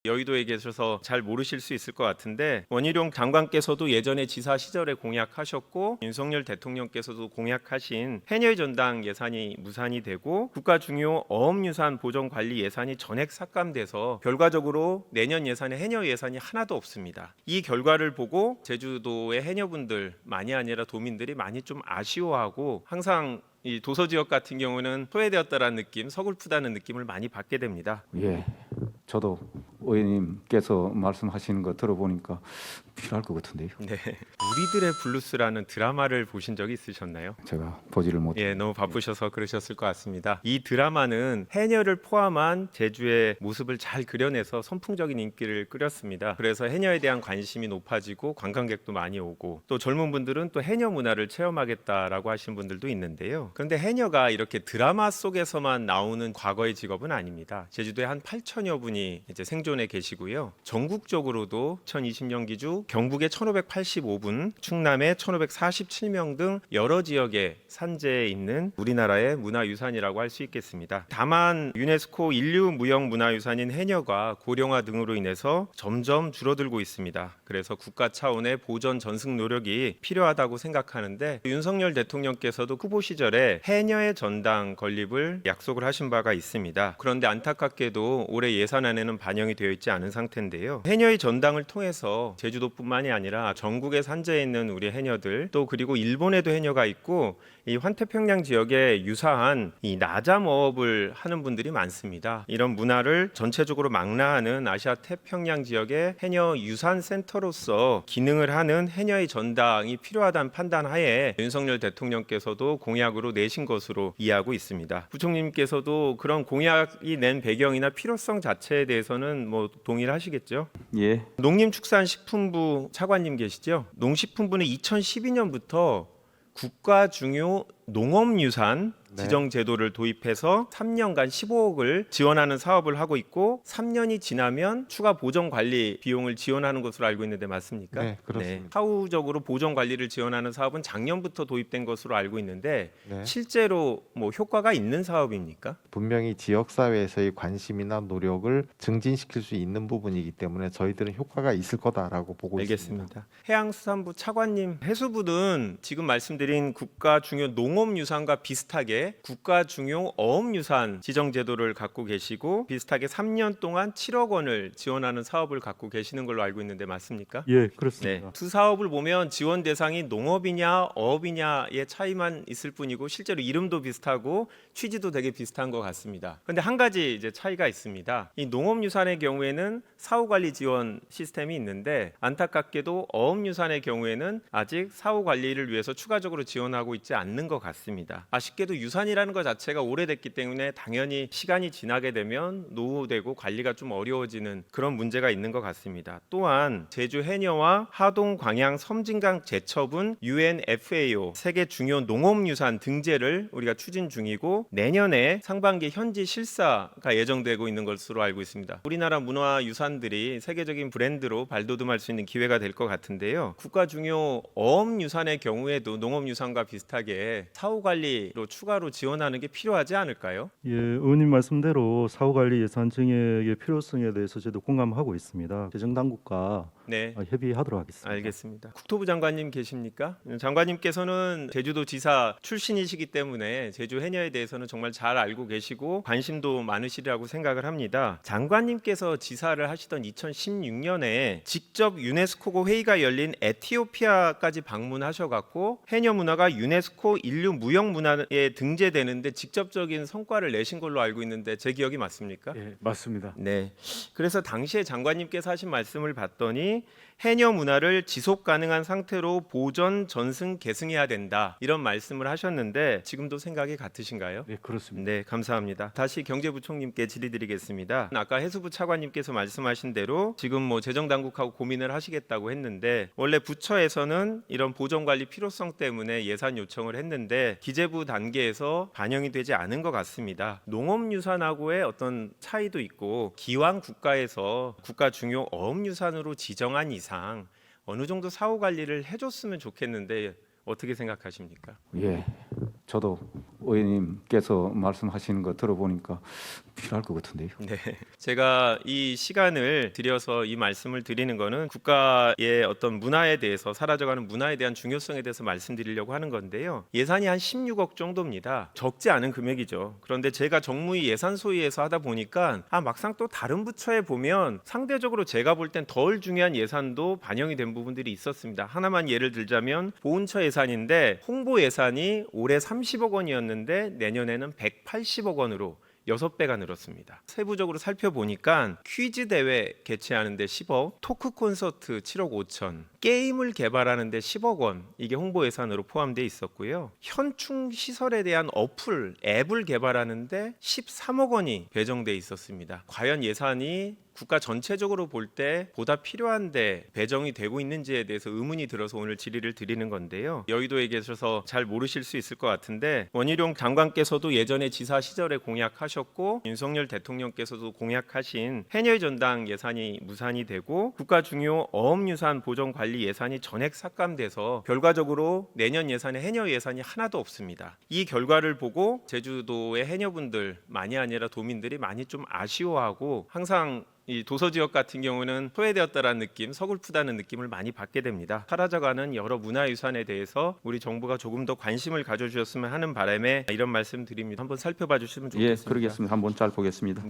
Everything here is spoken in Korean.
여의도에 계셔서 잘 모르실 수 있을 것 같은데 원희룡 장관께서도 예전에 지사 시절에 공약하셨고 윤석열 대통령께서도 공약하신 해녀의 전당 예산이 무산이 되고 국가 중요 어업유산 보존 관리 예산이 전액 삭감돼서 결과적으로 내년 예산에 해녀 예산이 하나도 없습니다. 이 결과를 보고 제주도의 해녀분들 많이 아니라 도민들이 많이 좀 아쉬워하고 항상 이 도서 지역 같은 경우는 소외되었다라는 느낌, 서글프다는 느낌을 많이 받게 됩니다. 예, 저도 의원님께서 말씀하시는 거 들어보니까 필요할 것 같은데요. 네, 우리들의 블루스라는 드라마를 보신 적이 있으셨나요? 제가 보지를 못. 예, 너무 바쁘셔서 그러셨을 것 같습니다. 이 드라마는 해녀를 포함한 제주의 모습을 잘 그려내서 선풍적인 인기를 끌었습니다. 그래서 해녀에 대한 관심이 높아지고 관광객도 많이 오고 또 젊은 분들은 또 해녀 문화를 체험하겠다라고 하신 분들도 있는데요. 그런데 해녀가 이렇게 드라마 속에서만 나오는 과거의 직업은 아닙니다. 제주도에 한 8천여 분이 이제 생존해 계시고요. 전국적으로도 2020년 기준 경북에 1,585분, 충남에 1,547명 등 여러 지역에 산재에 있는 우리나라의 문화유산이라고 할 수 있겠습니다. 다만 유네스코 인류무형문화유산인 해녀가 고령화 등으로 인해서 점점 줄어들고 있습니다. 그래서 국가 차원의 보전 전승 노력이 필요하다고 생각하는데 윤석열 대통령께서도 후보 시절에 해녀의 전당 건립을 약속을 하신 바가 있습니다. 그런데 안타깝게도 올해 예산안에는 반영이 되어 있지 않은 상태인데요. 해녀의 전당을 통해서 제주도뿐만이 아니라 전국에 산재해 있는 우리 해녀들 또 그리고 일본에도 해녀가 있고 이 환태평양 지역에 유사한 이 나잠어업을 하는 분들이 많습니다. 이런 문화를 전체적으로 망라하는 아시아 태평양 지역의 해녀 유산 센터로서 기능을 하는 해녀의 전당이 필요하다는 판단하에 윤석열 대통령께서도 공약으로 내신 것으로 이해하고 있습니다. 부총님께서도 그런 공약이 낸 배경이나 필요성 자체에 대해서는 뭐 동의를 하시겠죠? 예, 농림축산식품부 차관님 계시죠? 농식품부는 2012년부터 국가 중요 농업유산 지정 제도를 도입해서 3년간 15억을 지원하는 사업을 하고 있고 3년이 지나면 추가 보전 관리 비용을 지원하는 것으로 알고 있는데 맞습니까? 네, 그렇습니다. 사후적으로 보전 관리를 지원하는 사업은 작년부터 도입된 것으로 알고 있는데 네. 실제로 뭐 효과가 있는 사업입니까? 분명히 지역사회에서의 관심이나 노력을 증진시킬 수 있는 부분이기 때문에 저희들은 효과가 있을 거다라고 보고 있습니다. 알겠습니다. 해양수산부 차관님, 해수부는 지금 말씀드린 국가 중요 농업유산과 비슷하게 국가 중요 어업유산 지정 제도를 갖고 계시고 비슷하게 3년 동안 7억 원을 지원하는 사업을 갖고 계시는 걸로 알고 있는데 맞습니까? 예, 그렇습니다. 두 사업을 보면 지원 대상이 농업이냐 어업이냐의 차이만 있을 뿐이고 실제로 이름도 비슷하고 취지도 되게 비슷한 것 같습니다. 그런데 한 가지 이제 차이가 있습니다. 이 농업유산의 경우에는 사후관리 지원 시스템이 있는데 안타깝게도 어업유산의 경우에는 아직 사후관리를 위해서 추가적으로 지원하고 있지 않는 것 같습니다. 아쉽게도 유산이라는 것 자체가 오래됐기 때문에 당연히 시간이 지나게 되면 노후되고 관리가 좀 어려워지는 그런 문제가 있는 것 같습니다. 또한 제주 해녀와 하동 광양 섬진강 제첩은 UNFAO 세계 중요 농업유산 등재를 우리가 추진 중이고 내년에 상반기 현지 실사가 예정되고 있는 것으로 알고 있습니다. 우리나라 문화유산들이 세계적인 브랜드로 발돋움할 수 있는 기회가 될 것 같은데요. 국가 중요 어업유산의 경우에도 농업유산과 비슷하게 사후관리로 추가로 지원하는 게 필요하지 않을까요? 예, 의원님 말씀대로 사후관리 예산 증액의 필요성에 대해서 저도 공감하고 있습니다. 재정당국과 네. 협의하도록 하겠습니다. 알겠습니다. 국토부 장관님 계십니까? 장관님께서는 제주도 지사 출신이시기 때문에 제주 해녀에 대해서는 정말 잘 알고 계시고 관심도 많으시리라고 생각을 합니다. 장관님께서 지사를 하시던 2016년에 직접 유네스코 회의가 열린 에티오피아까지 방문하셔갖고 해녀 문화가 유네스코 인류 무형 문화에 등재되는데 직접적인 성과를 내신 걸로 알고 있는데 제 기억이 맞습니까? 예, 맞습니다. 네. 그래서 당시에 장관님께서 하신 말씀을 봤더니 해녀 문화를 지속 가능한 상태로 보전, 전승, 계승해야 된다. 이런 말씀을 하셨는데 지금도 생각이 같으신가요? 네, 그렇습니다. 네, 감사합니다. 다시 경제부총님께 질의드리겠습니다. 아까 해수부 차관님께서 말씀하신 대로 지금 뭐 재정당국하고 고민을 하시겠다고 했는데 원래 부처에서는 이런 보전관리 필요성 때문에 예산 요청을 했는데 기재부 단계에서 반영이 되지 않은 것 같습니다. 농업유산하고의 어떤 차이도 있고 기왕 국가에서 국가 중요 어업유산으로 지정한 이상 어느 정도 사후 관리를 해줬으면 좋겠는데 어떻게 생각하십니까? 예, 저도 의원님께서 말씀하시는 거 들어보니까 필요할 것 같은데요. 네, 제가 이 시간을 들여서 이 말씀을 드리는 거는 국가의 어떤 문화에 대해서 사라져가는 문화에 대한 중요성에 대해서 말씀드리려고 하는 건데요. 예산이 한 16억 정도입니다. 적지 않은 금액이죠. 그런데 제가 정무위 예산소위에서 하다 보니까 막상 또 다른 부처에 보면 상대적으로 제가 볼 땐 덜 중요한 예산도 반영이 된 부분들이 있었습니다. 하나만 예를 들자면 보훈처 예산인데 홍보 예산이 올해 30억 원이었는데 내년에는 180억 원으로 6배가 늘었습니다. 세부적으로 살펴보니까 퀴즈 대회 개최하는데 10억, 토크 콘서트 7억 5천, 게임을 개발하는데 10억 원, 이게 홍보 예산으로 포함되어 있었고요. 현충 시설에 대한 어플, 앱을 개발하는데 13억 원이 배정돼 있었습니다. 과연 예산이 국가 전체적으로 볼 때 보다 필요한데 배정이 되고 있는지에 대해서 의문이 들어서 오늘 질의를 드리는 건데요. 여의도에 계셔서 잘 모르실 수 있을 것 같은데 원희룡 장관께서도 예전에 지사 시절에 공약하셨고 윤석열 대통령께서도 공약하신 해녀의 전당 예산이 무산이 되고 국가 중요 어업유산 보존 관리 예산이 전액 삭감돼서 결과적으로 내년 예산에 해녀 예산이 하나도 없습니다. 이 결과를 보고 제주도의 해녀분들 많이 아니라 도민들이 많이 좀 아쉬워하고 항상 이 도서 지역 같은 경우는 소외되었다라는 느낌, 서글프다는 느낌을 많이 받게 됩니다. 사라져가는 여러 문화유산에 대해서 우리 정부가 조금 더 관심을 가져주셨으면 하는 바람에 이런 말씀 드립니다. 한번 살펴봐 주시면 좋겠습니다. 예, 그러겠습니다. 한번 잘 보겠습니다. 네,